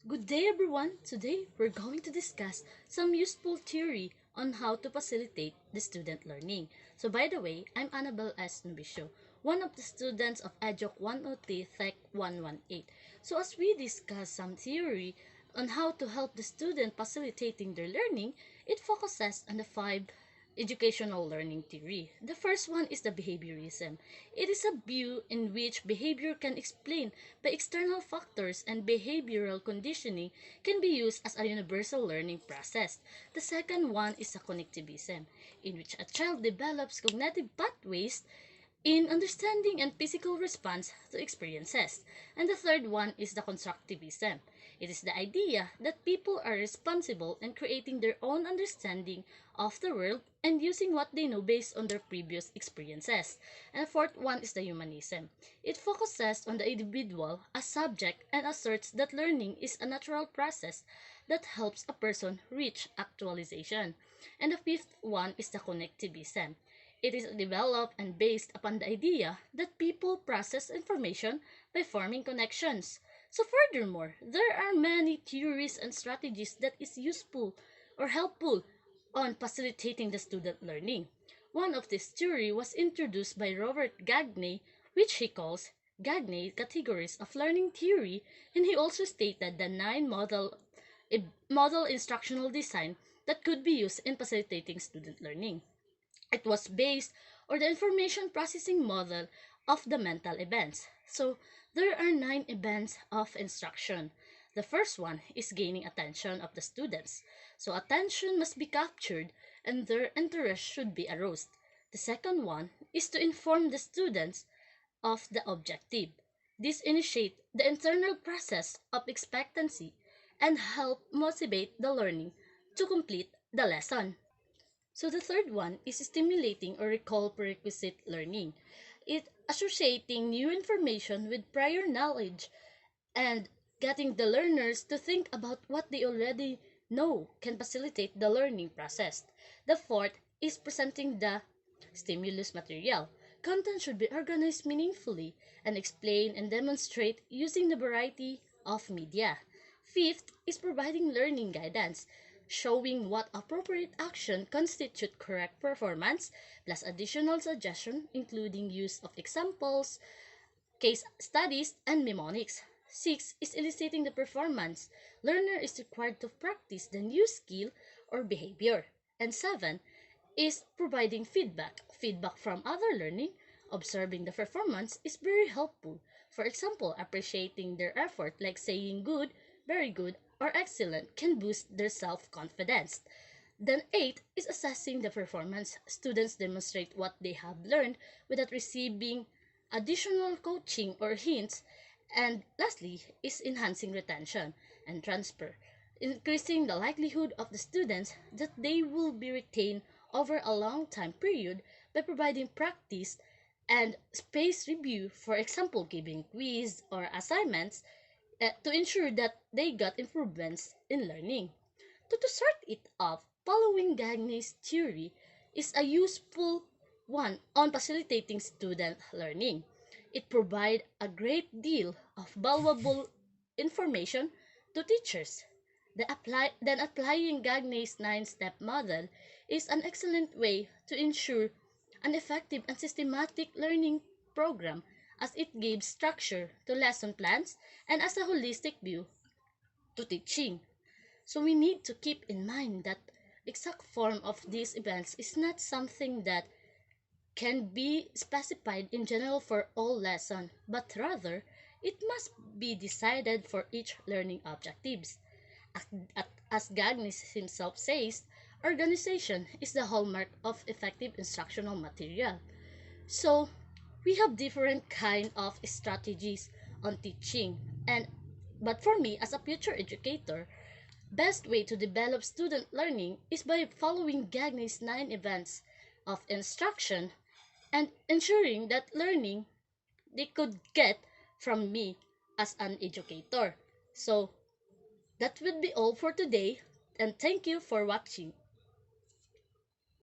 Good day, everyone. Today, we're going to discuss some useful theory on how to facilitate the student learning. So, by the way, I'm Annabel S. Nubisio, one of the students of educ 103 Tech 118. So, as we discuss some theory on how to help the student facilitating their learning, it focuses on the five educational learning theory. The first one is the behaviorism. It is a view in which behavior can explain by external factors and behavioral conditioning can be used as a universal learning process. The second one is a connectivism, in which a child develops cognitive pathways in understanding and physical response to experiences. And the third one is the constructivism. It is the idea that people are responsible in creating their own understanding of the world and using what they know based on their previous experiences. And the fourth one is the humanism. It focuses on the individual as subject and asserts that learning is a natural process that helps a person reach actualization. And the fifth one is the connectivism. It is developed and based upon the idea that people process information by forming connections. So furthermore, there are many theories and strategies that is useful or helpful on facilitating the student learning. One of this theory was introduced by Robert Gagne, which he calls Gagne categories of learning theory, and he also stated the model instructional design that could be used in facilitating student learning. It was based on the information processing model of the mental events. So there are 9 events of instruction. The first one is gaining attention of the students. So attention must be captured and their interest should be aroused. The second one is to inform the students of the objective. This initiates the internal process of expectancy and help motivate the learning to complete the lesson. So the third one is stimulating or recall prerequisite learning. It associating new information with prior knowledge and getting the learners to think about what they already know can facilitate the learning process. The fourth is presenting the stimulus material. Content should be organized meaningfully and explain and demonstrate using the variety of media. Fifth is providing learning guidance, showing what appropriate action constitute correct performance, plus additional suggestion including use of examples, case studies, and mnemonics. 6 is eliciting the performance. Learner is required to practice the new skill or behavior. And 7 is providing feedback. Feedback from other learning. Observing the performance is very helpful. For example, appreciating their effort like saying good, very good, or excellent can boost their self-confidence. Then 8 is assessing the performance. Students demonstrate what they have learned without receiving additional coaching or hints. And lastly is enhancing retention and transfer, increasing the likelihood of the students that they will be retained over a long time period by providing practice and space review, for example, giving quiz or assignments to ensure that they got improvements in learning. To start it off, following Gagne's theory is a useful one on facilitating student learning. It provides a great deal of valuable information to teachers. Then applying Gagne's 9-step model is an excellent way to ensure an effective and systematic learning program as it gives structure to lesson plans and as a holistic view to teaching. So we need to keep in mind that exact form of these events is not something that can be specified in general for all lessons, but rather it must be decided for each learning objectives. As Gagnis himself says, organization is the hallmark of effective instructional material. So we have different kind of strategies on teaching, and but for me as a future educator, best way to develop student learning is by following Gagne's 9 events of instruction and ensuring that learning they could get from me as an educator. So that would be all for today, and thank you for watching.